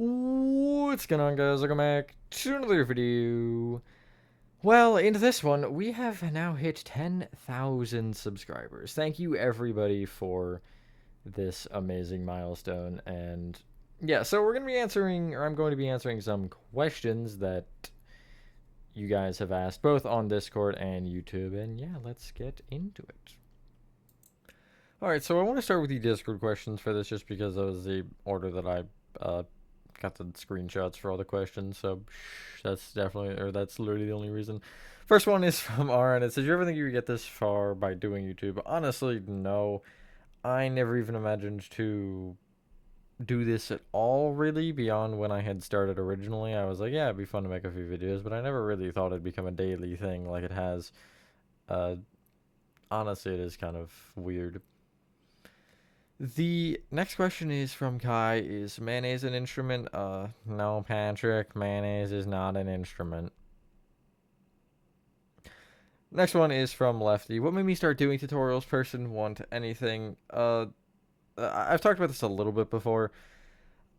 What's going on, guys? Welcome back to another video. Well, in this one, we have now hit 10,000 subscribers. Thank you, everybody, for this amazing milestone. And yeah, so we're going to be answering, or I'm going to be answering some questions that you guys have asked, both on Discord and YouTube. And yeah, let's get into it. Alright, so I want to start with the Discord questions for this just because that was the order that I got the screenshots for all the questions, so that's definitely, or that's literally the only reason. First one is from Aaron. It says, "You ever think you would get this far by doing YouTube?" Honestly, no. I never even imagined to do this at all, really, beyond when I had started originally. I was like, yeah, it'd be fun to make a few videos, but I never really thought it'd become a daily thing like it has. Uh, Honestly, it is kind of weird. The next question is from Kai. Is mayonnaise an instrument? No, Patrick. Mayonnaise is not an instrument. Next one is from Lefty. What made me start doing tutorials? Person want anything? I've talked about this a little bit before.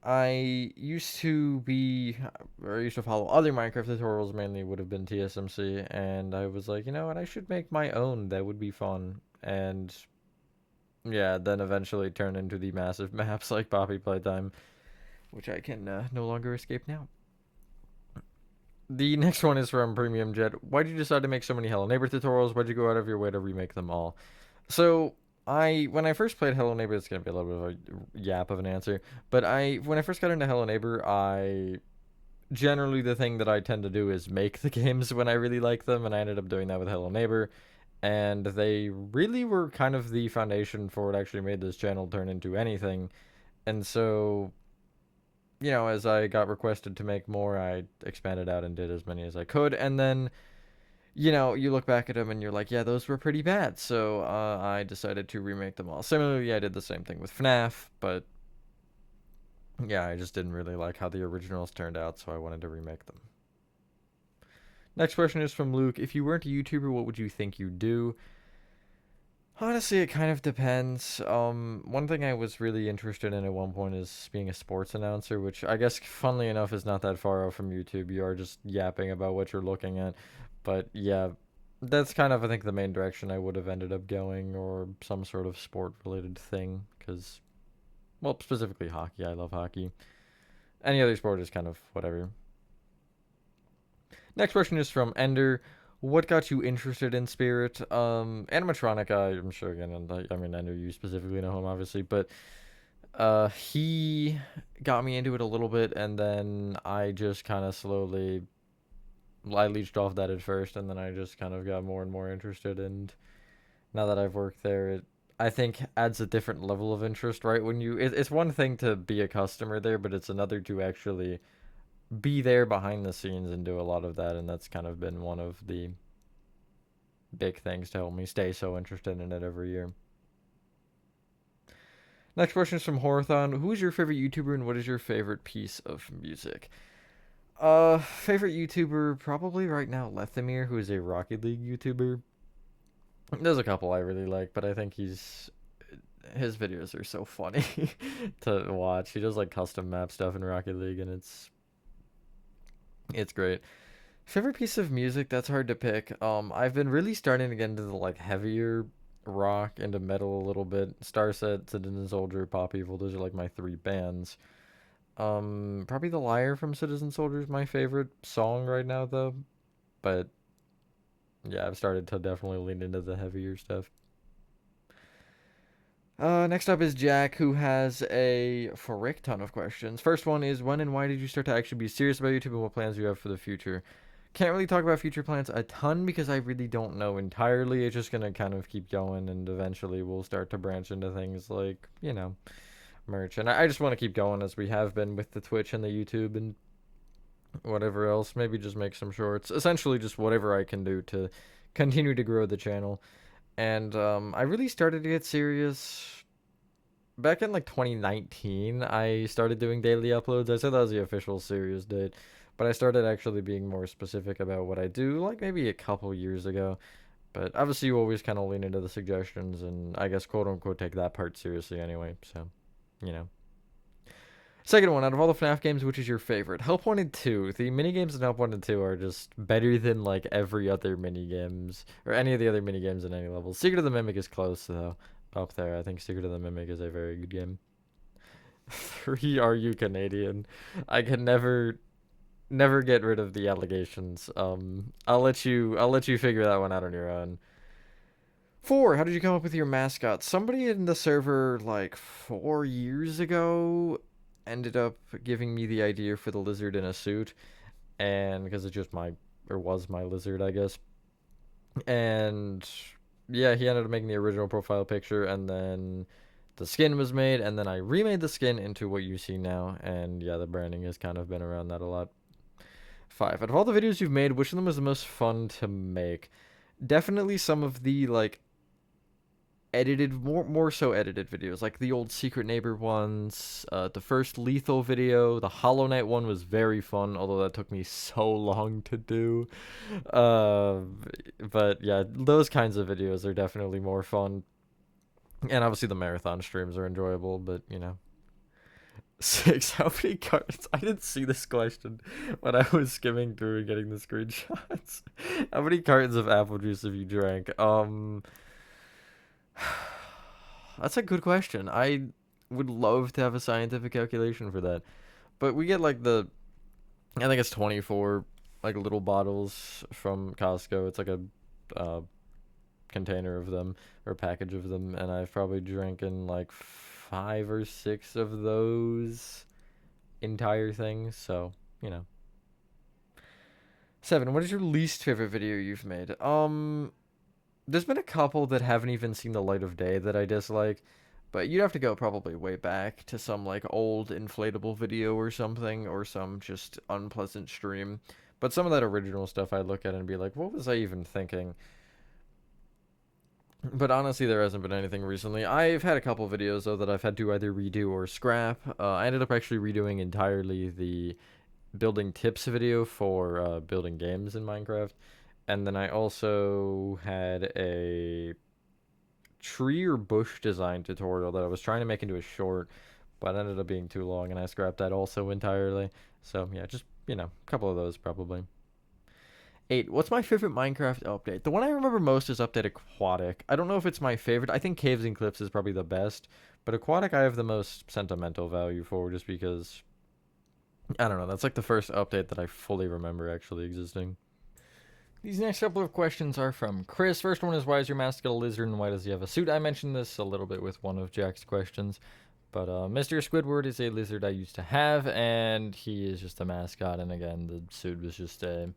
I used to be, or I used to follow other Minecraft tutorials, mainly would have been TSMC, and I was like, you know what, I should make my own. That would be fun. And yeah, then eventually turn into the massive maps like Poppy Playtime, which I can no longer escape now. The next one is from Premium Jet. Why did you decide to make so many Hello Neighbor tutorials? Why'd you go out of your way to remake them all? So when I first played Hello Neighbor, it's gonna be a little bit of a yap of an answer, but when I first got into Hello Neighbor, I generally the thing that I tend to do is make the games when I really like them, and I ended up doing that with Hello Neighbor, and they really were kind of the foundation for what actually made this channel turn into anything. And so, you know, as I got requested to make more, I expanded out and did as many as I could. And then, you know, you look back at them and you're like, yeah, those were pretty bad. So I decided to remake them all. Similarly, I did the same thing with FNAF, but yeah, I just didn't really like how the originals turned out, so I wanted to remake them. Next question is from Luke. If you weren't a YouTuber, what would you think you'd do? Honestly, it kind of depends. One thing I was really interested in at one point is being a sports announcer, which I guess, funnily enough, is not that far out from YouTube. You are just yapping about what you're looking at. But yeah, that's kind of, I think, the main direction I would have ended up going, or some sort of sport-related thing, because, well, specifically hockey. I love hockey. Any other sport is kind of whatever. Next question is from Ender. What got you interested in Spirit? Animatronic, I'm sure again, and I mean, I know you specifically know him, obviously, but he got me into it a little bit, and then I just kind of slowly, I leached off that at first, and then I just kind of got more and more interested, and now that I've worked there, it, I think, adds a different level of interest, right? When it's one thing to be a customer there, but it's another to actually be there behind the scenes and do a lot of that, and that's kind of been one of the big things to help me stay so interested in it every year. Next question is from Horathon. Who is your favorite YouTuber and what is your favorite piece of music? Favorite YouTuber probably right now Lethemir, who is a Rocket League YouTuber. There's a couple I really like, but I think his videos are so funny to watch. He does like custom map stuff in Rocket League, and it's great. Favorite piece of music? That's hard to pick. I've been really starting to get into the like heavier rock, into metal a little bit. Starset, Citizen Soldier, Pop Evil. Those are like my three bands. Probably The Liar from Citizen Soldier is my favorite song right now, though. But yeah, I've started to definitely lean into the heavier stuff. Next up is Jack, who has a frick ton of questions. First one is, when and why did you start to actually be serious about YouTube, and what plans do you have for the future? Can't really talk about future plans a ton because I really don't know entirely. It's just gonna kind of keep going, and eventually we'll start to branch into things like, you know, merch. And I just want to keep going as we have been with the Twitch and the YouTube and whatever else. Maybe just make some shorts. Essentially, just whatever I can do to continue to grow the channel. And I really started to get serious back in like 2019. I started doing daily uploads. I said that was the official serious date, but I started actually being more specific about what I do, like maybe a couple years ago. But obviously, you always kind of lean into the suggestions, and I guess quote unquote take that part seriously anyway. So, you know. Second one, out of all the FNAF games, which is your favorite? Help 1 and 2. The minigames in Help 1 and 2 are just better than, like, every other minigames, or any of the other minigames in any level. Secret of the Mimic is close, though, up there. I think Secret of the Mimic is a very good game. 3, are you Canadian? I can never get rid of the allegations. I'll let you figure that one out on your own. 4, how did you come up with your mascot? Somebody in the server, like, 4 years ago ended up giving me the idea for the lizard in a suit, and because it just was my lizard, I guess. And yeah, he ended up making the original profile picture, and then the skin was made, and then I remade the skin into what you see now, and yeah, the branding has kind of been around that a lot. 5, out of all the videos you've made, which of them was the most fun to make? Definitely some of the, like, edited, more so edited videos, like the old Secret Neighbor ones, the first Lethal video. The Hollow Knight one was very fun, although that took me so long to do. But yeah, those kinds of videos are definitely more fun, and obviously the marathon streams are enjoyable, but you know. 6, how many cartons? I didn't see this question when I was skimming through and getting the screenshots. How many cartons of apple juice have you drank? That's a good question. I would love to have a scientific calculation for that. But we get, like, I think it's 24, like, little bottles from Costco. It's like a container of them, or a package of them, and I've probably drinking like 5 or 6 of those entire things, so, you know. 7, what is your least favorite video you've made? There's been a couple that haven't even seen the light of day that I dislike, but you'd have to go probably way back to some, like, old inflatable video or something, or some just unpleasant stream. But some of that original stuff I'd look at and be like, what was I even thinking? But honestly, there hasn't been anything recently. I've had a couple videos, though, that I've had to either redo or scrap. I ended up actually redoing entirely the building tips video for building games in Minecraft. And then I also had a tree or bush design tutorial that I was trying to make into a short, but ended up being too long, and I scrapped that also entirely. So yeah, just, you know, a couple of those probably. 8, what's my favorite Minecraft update? The one I remember most is Update Aquatic. I don't know if it's my favorite. I think Caves and Cliffs is probably the best, but Aquatic I have the most sentimental value for, just because, I don't know, that's like the first update that I fully remember actually existing. These next couple of questions are from Chris. First one is, why is your mascot a lizard and why does he have a suit? I mentioned this a little bit with one of Jack's questions, but Mr. Squidward is a lizard I used to have, and he is just a mascot, and again, the suit was just a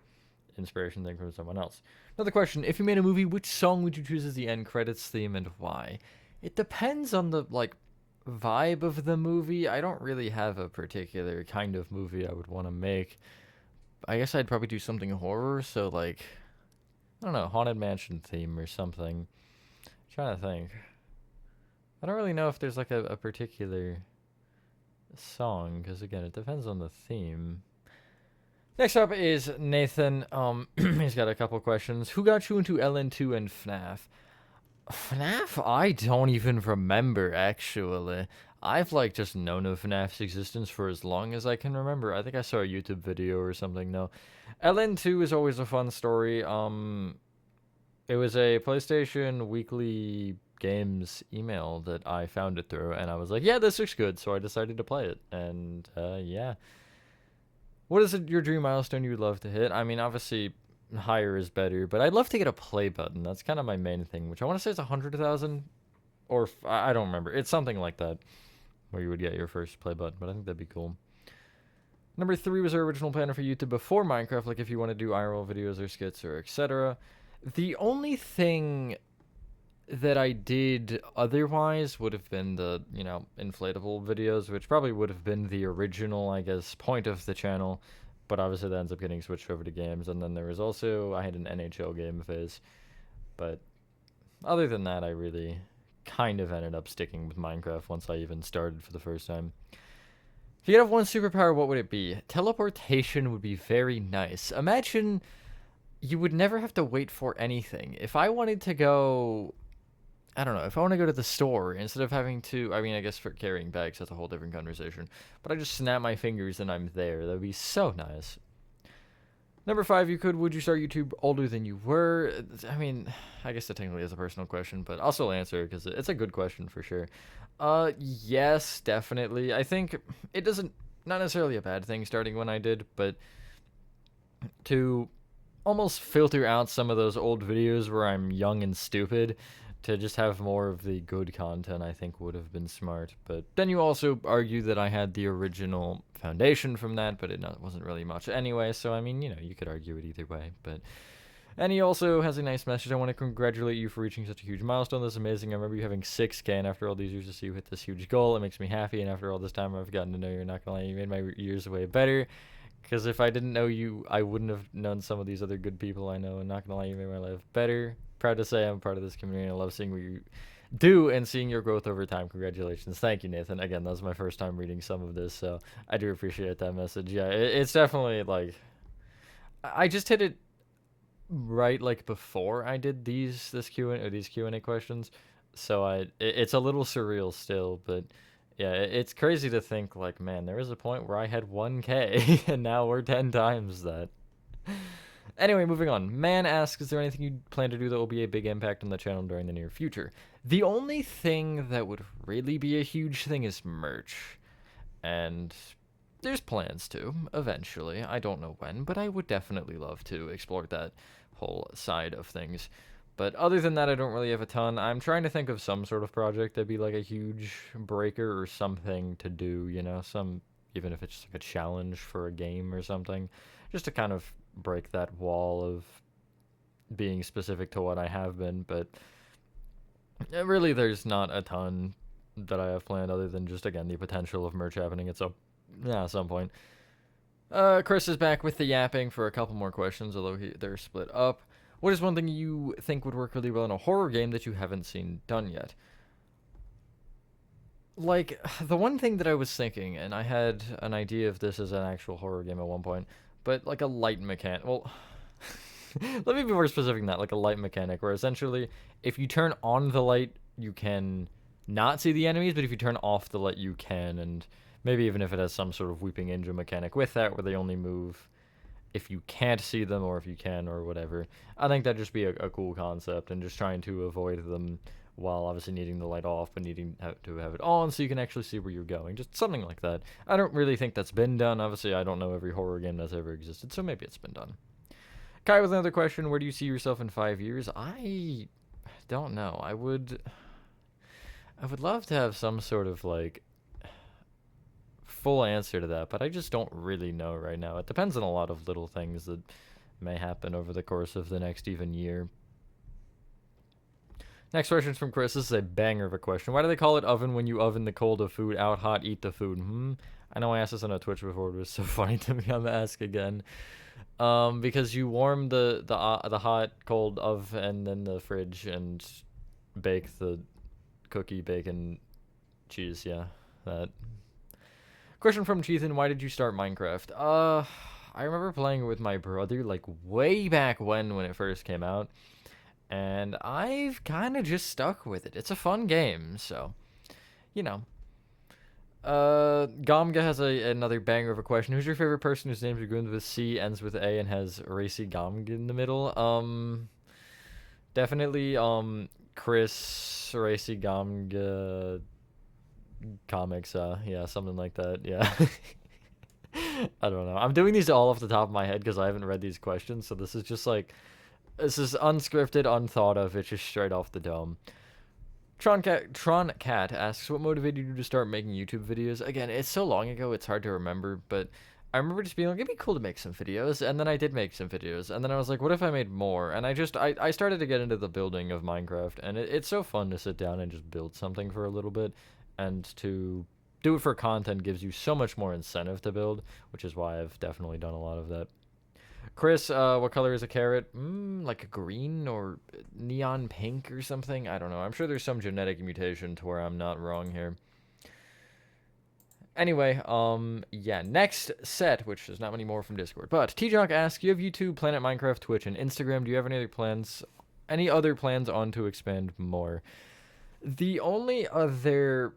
inspiration thing from someone else. Another question, if you made a movie, which song would you choose as the end credits theme and why? It depends on the, like, vibe of the movie. I don't really have a particular kind of movie I would want to make. I guess I'd probably do something horror, so, like, I don't know, Haunted Mansion theme or something. I'm trying to think. I don't really know if there's, like, a particular song, because again, it depends on the theme. Next up is Nathan. He's got a couple questions. Who got you into LN2 and FNAF? FNAF? I don't even remember, actually. I've, like, just known of FNAF's existence for as long as I can remember. I think I saw a YouTube video or something, no. LN2 is always a fun story. It was a PlayStation Weekly Games email that I found it through, and I was like, yeah, this looks good, so I decided to play it, and, yeah. What is your dream milestone you would love to hit? I mean, obviously, higher is better, but I'd love to get a play button. That's kind of my main thing, which I want to say is 100,000, or I don't remember. It's something like that, where you would get your first play button, but I think that'd be cool. Number 3 was our original planner for YouTube before Minecraft, like if you want to do IRL videos or skits or etc. The only thing that I did otherwise would have been the, you know, inflatable videos, which probably would have been the original, I guess, point of the channel, but obviously that ends up getting switched over to games. And then there was also, I had an NHL game phase, but other than that, I really kind of ended up sticking with Minecraft once I even started for the first time. If you could have one superpower, what would it be? Teleportation would be very nice. Imagine you would never have to wait for anything. If I wanted to go I don't know, if I want to go to the store instead of having to, I mean, I guess for carrying bags, that's a whole different conversation. But I just snap my fingers and I'm there. That would be so nice. Number five, would you start YouTube older than you were? I mean, I guess that technically is a personal question, but I'll still answer it because it's a good question for sure. Yes, definitely. I think it doesn't, not necessarily a bad thing starting when I did, but to almost filter out some of those old videos where I'm young and stupid to just have more of the good content, I think would have been smart. But then you also argue that I had the original foundation from that, but it wasn't really much anyway. So I mean, you could argue it either way. But and he also has a nice message. I want to congratulate you for reaching such a huge milestone. That's amazing. I remember you having 6K, and after all these years to see you hit this huge goal, it makes me happy. And after all this time, I've gotten to know you. You're not gonna lie, you made my years way better. Because if I didn't know you, I wouldn't have known some of these other good people I know. And not gonna lie, you made my life better. Proud to say I'm part of this community. And I love seeing what you do and seeing your growth over time. Congratulations. Thank you, Nathan. Again, that was my first time reading some of this, so I do appreciate that message. Yeah, it's definitely like I just hit it right like before I did these Q&A questions, so it's a little surreal still, but yeah, it's crazy to think like, man, there was a point where I had 1K and now we're 10 times that. Anyway, moving on. Man asks, is there anything you plan to do that will be a big impact on the channel during the near future? The only thing that would really be a huge thing is merch. And there's plans to, eventually. I don't know when, but I would definitely love to explore that whole side of things. But other than that, I don't really have a ton. I'm trying to think of some sort of project that'd be like a huge breaker or something to do, even if it's like a challenge for a game or something, just to kind of break that wall of being specific to what I have been. But really, there's not a ton that I have planned other than just, again, the potential of merch happening at some point. Chris is back with the yapping for a couple more questions, although they're split up. What is one thing you think would work really well in a horror game that you haven't seen done yet? Like, the one thing that I was thinking, and I had an idea of this as an actual horror game at one point, but like a light mechanic. Well, let me be more specific than that. Like a light mechanic, where essentially, if you turn on the light, you can not see the enemies, but if you turn off the light, you can, and maybe even if it has some sort of Weeping Angel mechanic with that, where they only move if you can't see them or if you can or whatever. I think that'd just be a cool concept, and just trying to avoid them while obviously needing the light off but needing to have it on so you can actually see where you're going. Just something like that. I don't really think that's been done. Obviously, I don't know every horror game that's ever existed, so maybe it's been done. Kai with another question. Where do you see yourself in 5 years? I don't know. I would love to have some sort of like full answer to that, but I just don't really know right now. It depends on a lot of little things that may happen over the course of the next even year. Next question is from Chris. This is a banger of a question. Why do they call it oven when you oven the cold of food? Out hot, eat the food. I know I asked this on a Twitch before, but it was so funny to me. I'm gonna ask again. Because you warm the hot cold of and then the fridge and bake the cookie, bacon, cheese. Yeah, that. Question from Cheethan. Why did you start Minecraft? I remember playing it with my brother like way back when it first came out. And I've kind of just stuck with it. It's a fun game, so, Gomga has another banger of a question. Who's your favorite person whose name begins with C, ends with A, and has Racy Gomga in the middle? Definitely, Chris, Racy Gomga comics, yeah, something like that, yeah. I don't know. I'm doing these all off the top of my head because I haven't read these questions, so this is just like... This is unscripted, unthought of. It's just straight off the dome. Tron Cat asks, what motivated you to start making YouTube videos? Again, it's so long ago, it's hard to remember, but I remember just being like, it'd be cool to make some videos, and then I did make some videos, and then I was like, what if I made more? And I started to get into the building of Minecraft, and it's so fun to sit down and just build something for a little bit, and to do it for content gives you so much more incentive to build, which is why I've definitely done a lot of that. Chris, what color is a carrot? Like a green or neon pink or something? I don't know. I'm sure there's some genetic mutation to where I'm not wrong here. Anyway, yeah, next set, which is not many more from Discord. But T-Jock asks, you have YouTube, Planet Minecraft, Twitch, and Instagram. Do you have any other plans on to expand more? The only other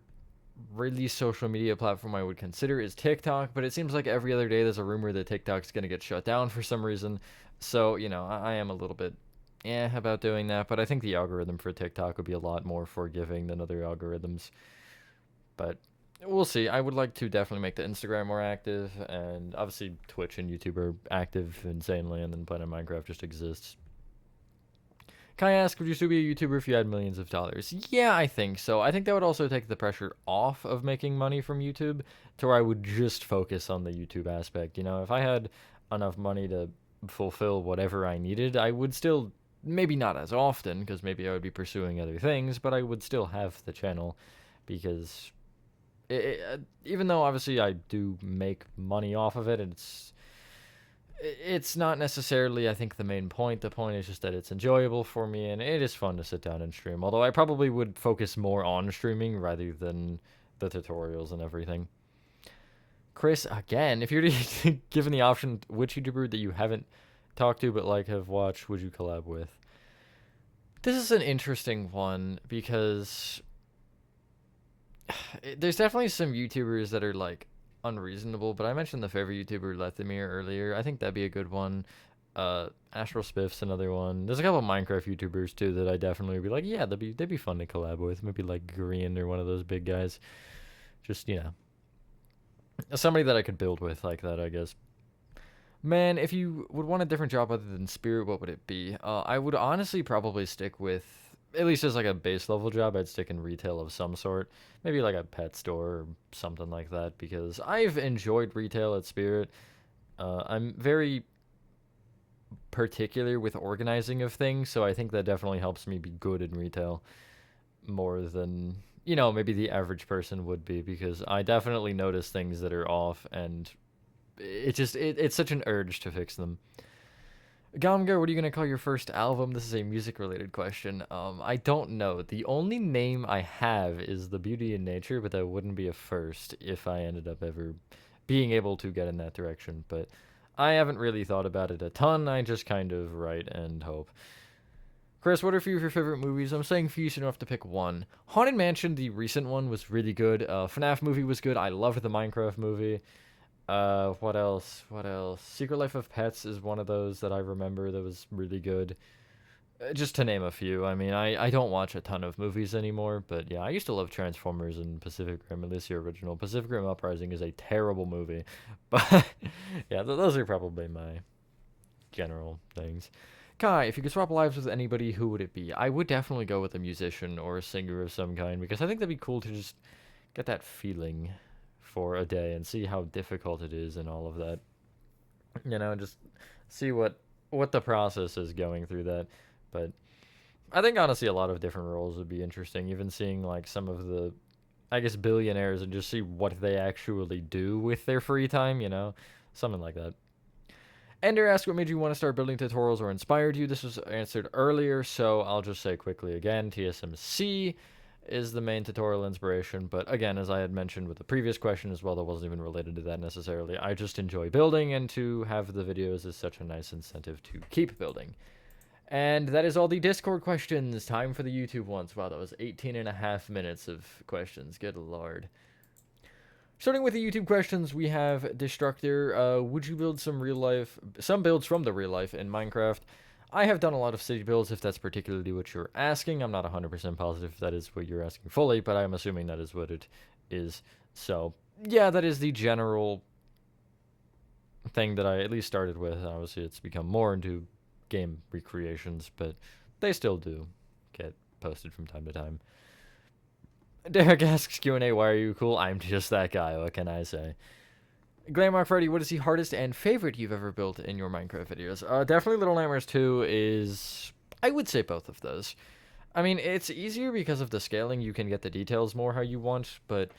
really social media platform I would consider is TikTok, but it seems like every other day there's a rumor that TikTok's going to get shut down for some reason. So, I am a little bit about doing that, but I think the algorithm for TikTok would be a lot more forgiving than other algorithms. But we'll see. I would like to definitely make the Instagram more active, and obviously Twitch and YouTube are active insanely, and then playing Minecraft just exists. Can I ask, would you still be a YouTuber if you had millions of dollars? Yeah, I think so. I think that would also take the pressure off of making money from YouTube to where I would just focus on the YouTube aspect. If I had enough money to fulfill whatever I needed, I would still, maybe not as often, because maybe I would be pursuing other things, but I would still have the channel because even though obviously I do make money off of it, it's not necessarily, I think, the main point. The point is just that it's enjoyable for me and it is fun to sit down and stream. Although I probably would focus more on streaming rather than the tutorials and everything. Chris, again, if you're given the option, which YouTuber that you haven't talked to but have watched, would you collab with? This is an interesting one because there's definitely some YouTubers that are unreasonable, but I mentioned the favorite YouTuber Lethamir earlier. I think that'd be a good one. Astral Spiff's another one. There's a couple of Minecraft YouTubers too that I definitely would be like, yeah, they'd be fun to collab with. Maybe Green or one of those big guys. Just somebody that I could build with like that, I guess. Man, if you would want a different job other than Spirit, what would it be? I would honestly probably stick with, at least as a base level job, I'd stick in retail of some sort. Maybe a pet store or something like that, because I've enjoyed retail at Spirit. I'm very particular with organizing of things, so I think that definitely helps me be good in retail more than, maybe the average person would be, because I definitely notice things that are off, and it's such an urge to fix them. Gamgar, what are you gonna call your first album? This is a music-related question. I don't know. The only name I have is The Beauty in Nature, but that wouldn't be a first if I ended up ever being able to get in that direction. But I haven't really thought about it a ton. I just kind of write and hope. Chris, what are a few of your favorite movies? I'm saying for you, so you don't have to pick one. Haunted Mansion, the recent one, was really good. FNAF movie was good. I loved the Minecraft movie. What else? What else? Secret Life of Pets is one of those that I remember that was really good. Just to name a few. I mean, I don't watch a ton of movies anymore, but yeah, I used to love Transformers and Pacific Rim, at least the original. Pacific Rim Uprising is a terrible movie, but yeah, those are probably my general things. Kai, if you could swap lives with anybody, who would it be? I would definitely go with a musician or a singer of some kind, because I think that'd be cool to just get that feeling for a day and see how difficult it is and all of that. Just see what the process is going through that. But I think honestly a lot of different roles would be interesting. Even seeing some of the, I guess, billionaires and just see what they actually do with their free time. Something like that. Ender asked what made you want to start building tutorials or inspired you. This was answered earlier, so I'll just say quickly again, TSMC is the main tutorial inspiration, but again, as I had mentioned with the previous question as well, that wasn't even related to that necessarily. I just enjoy building, and to have the videos is such a nice incentive to keep building. And that is all the Discord questions. Time for the YouTube ones. Wow, that was 18.5 minutes of questions. Good lord. Starting with the YouTube questions, we have Destructor. Would you build some builds from the real life in Minecraft? I have done a lot of city builds, if that's particularly what you're asking. I'm not 100% positive if that is what you're asking fully, but I'm assuming that is what it is. So, yeah, that is the general thing that I at least started with. Obviously, it's become more into game recreations, but they still do get posted from time to time. Derek asks Q&A, why are you cool? I'm just that guy, what can I say? Glamrock Freddy, what is the hardest and favorite you've ever built in your Minecraft videos? Definitely Little Nightmares 2 is, I would say both of those. I mean, it's easier because of the scaling. You can get the details more how you want, but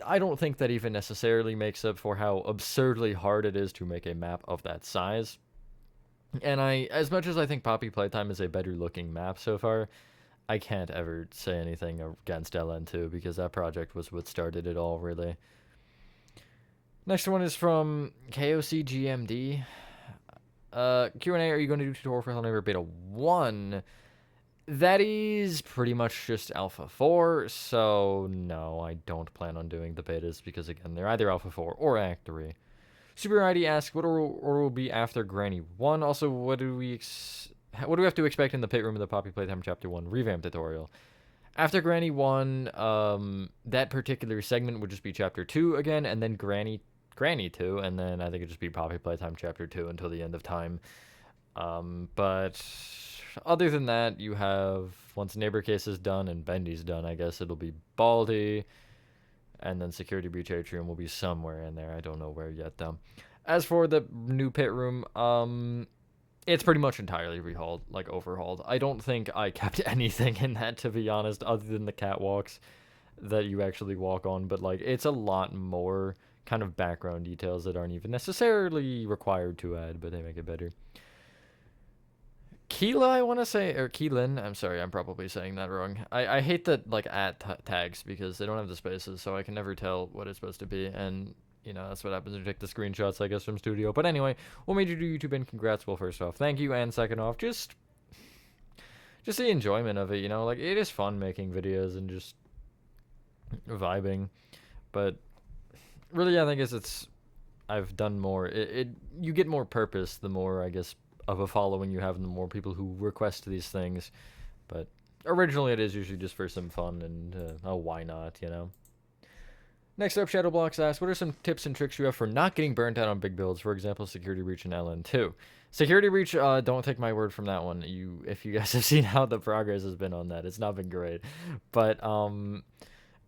I don't think that even necessarily makes up for how absurdly hard it is to make a map of that size. And as much as I think Poppy Playtime is a better looking map so far, I can't ever say anything against LN2 because that project was what started it all, really. Next one is from KOCGMD. Q&A, are you going to do tutorial for Hello Neighbor Beta 1? That is pretty much just Alpha 4, so no, I don't plan on doing the betas because, again, they're either Alpha 4 or Act 3. Super ID asks, what order will be after Granny 1? Also, what do we have to expect in the pit room of the Poppy Playtime Chapter 1 revamp tutorial? After Granny 1, that particular segment would just be Chapter 2 again, and then Granny 2, and then I think it'd just be Poppy Playtime Chapter 2 until the end of time. But other than that, you have, once Neighbor Case is done and Bendy's done, I guess it'll be Baldi, and then Security Breach Atrium will be somewhere in there. I don't know where yet, though. As for the new pit room, it's pretty much entirely overhauled. I don't think I kept anything in that, to be honest, other than the catwalks that you actually walk on. But, like, it's a lot more kind of background details that aren't even necessarily required to add, but they make it better. Keela, I want to say, or Keelan. I'm sorry, I'm probably saying that wrong. I hate the like tags because they don't have the spaces, so I can never tell what it's supposed to be. And that's what happens when you take the screenshots, I guess, from studio. But anyway, what made you do YouTube? And congrats. Well, first off, thank you, and second off, just the enjoyment of it. Like it is fun making videos and just vibing. But really, I think it's I've done more. You get more purpose the more, I guess, of a following you have and the more people who request these things. But originally it is usually just for some fun and why not, Next up, Shadowblocks asks, what are some tips and tricks you have for not getting burnt out on big builds, for example, Security Breach and LN2? Security Breach, don't take my word from that one. If you guys have seen how the progress has been on that, it's not been great. But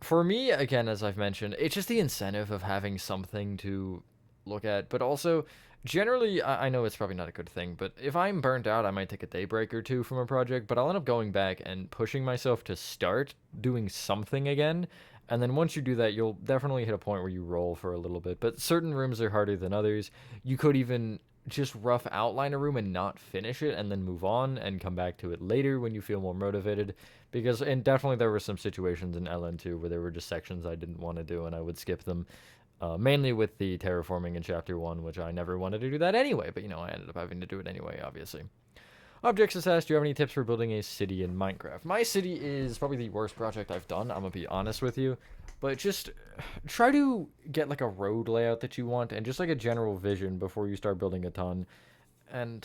for me, again, as I've mentioned, it's just the incentive of having something to look at, but also generally, I know it's probably not a good thing, but if I'm burnt out, I might take a day break or two from a project, but I'll end up going back and pushing myself to start doing something again. And then once you do that, you'll definitely hit a point where you roll for a little bit. But certain rooms are harder than others. You could even just rough outline a room and not finish it and then move on and come back to it later when you feel more motivated. And definitely there were some situations in LN2 where there were just sections I didn't want to do and I would skip them. Mainly with the terraforming in Chapter 1, which I never wanted to do that anyway, but I ended up having to do it anyway, obviously. Objects is asked, do you have any tips for building a city in Minecraft? My city is probably the worst project I've done, I'm gonna be honest with you. But just try to get like a road layout that you want and just like a general vision before you start building a ton. And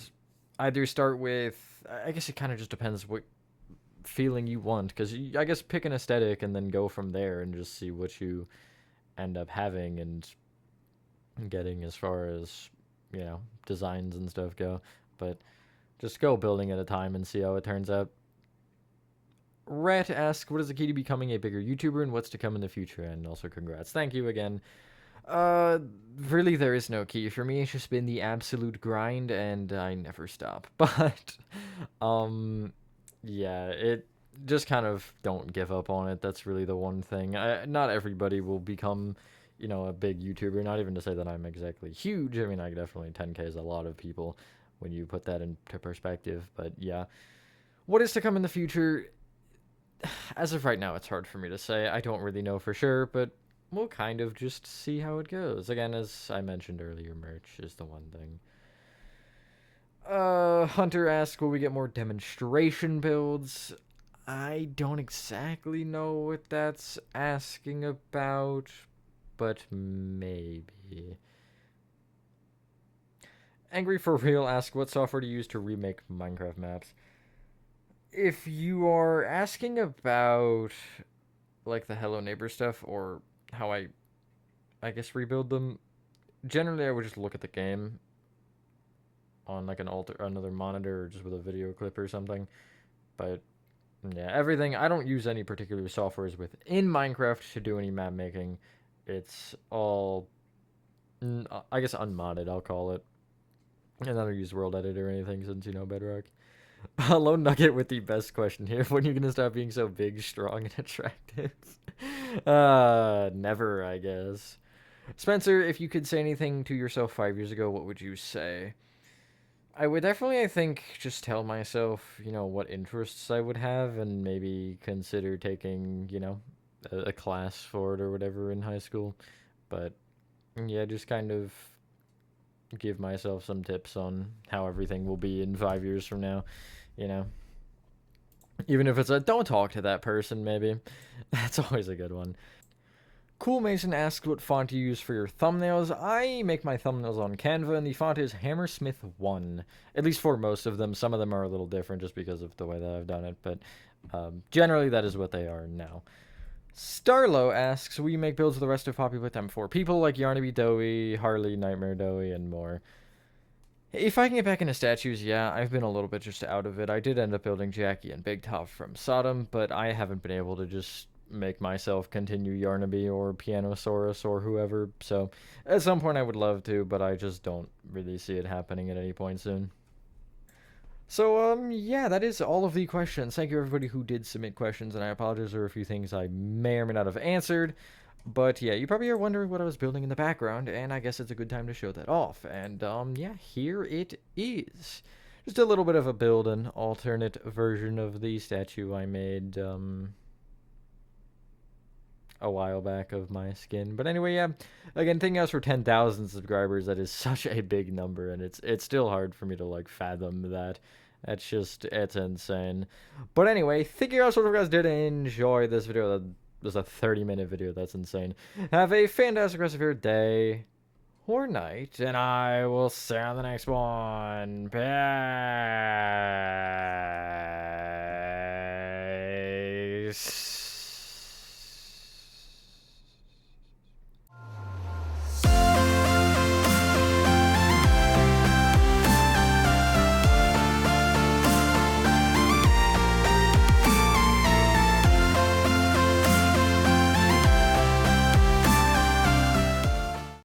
either start with, I guess it kind of just depends what feeling you want, because I guess pick an aesthetic and then go from there and just see what you end up having and getting as far as designs and stuff go. But just go building at a time and see how it turns out. Rat asks, what is the key to becoming a bigger YouTuber and what's to come in the future? And also congrats. Thank you again. Really there is no key. For me, it's just been the absolute grind and I never stop. But yeah, it just kind of don't give up on it. That's really the one thing. Not everybody will become a big YouTuber. Not even to say that I'm exactly huge. I mean, I definitely 10K is a lot of people when you put that into perspective. But yeah, what is to come in the future? As of right now, it's hard for me to say. I don't really know for sure, but we'll kind of just see how it goes. Again, as I mentioned earlier, merch is the one thing. Hunter asks, will we get more demonstration builds? I don't exactly know what that's asking about, but maybe. Angry for Real asks, what software to use to remake Minecraft maps? If you are asking about like the Hello Neighbor stuff or how I guess rebuild them, generally I would just look at the game on like another monitor or just with a video clip or something. But yeah, everything, I don't use any particular softwares within Minecraft to do any map making. It's all I guess unmodded, I'll call it. And I don't use World Edit or anything since Bedrock. Lone Nugget with the best question here. When are you gonna stop being so big, strong, and attractive? Never, I guess. Spencer, if you could say anything to yourself 5 years ago, what would you say? I would definitely, I think, just tell myself, what interests I would have and maybe consider taking, a class for it or whatever in high school. But yeah, just kind of give myself some tips on how everything will be in 5 years from now, Even if it's a don't talk to that person, maybe. That's always a good one. Cool Mason asks what font you use for your thumbnails. I make my thumbnails on Canva, and the font is Hammersmith 1. At least for most of them. Some of them are a little different just because of the way that I've done it, but generally that is what they are now. Starlo asks, will you make builds of the rest of Poppy Playtime for people like Yarnaby Dowie, Harley, Nightmare Dowie, and more? If I can get back into statues, yeah, I've been a little bit just out of it. I did end up building Jackie and Big Top from Sodom, but I haven't been able to just make myself continue Yarnaby or Pianosaurus or whoever. So at some point I would love to, but I just don't really see it happening at any point soon. So, yeah, that is all of the questions. Thank you, everybody who did submit questions, and I apologize for a few things I may or may not have answered. But yeah, you probably are wondering what I was building in the background, and I guess it's a good time to show that off. And, yeah, here it is. Just a little bit of a build, an alternate version of the statue I made, a while back of my skin. But anyway, yeah, again, thank you guys for 10,000 subscribers. That is such a big number, and it's still hard for me to, like, fathom that. That's just, it's insane. But anyway, thank you guys for what you guys did enjoy this video. That was a 30-minute video. That's insane. Have a fantastic rest of your day or night, and I will see you on the next one. Peace.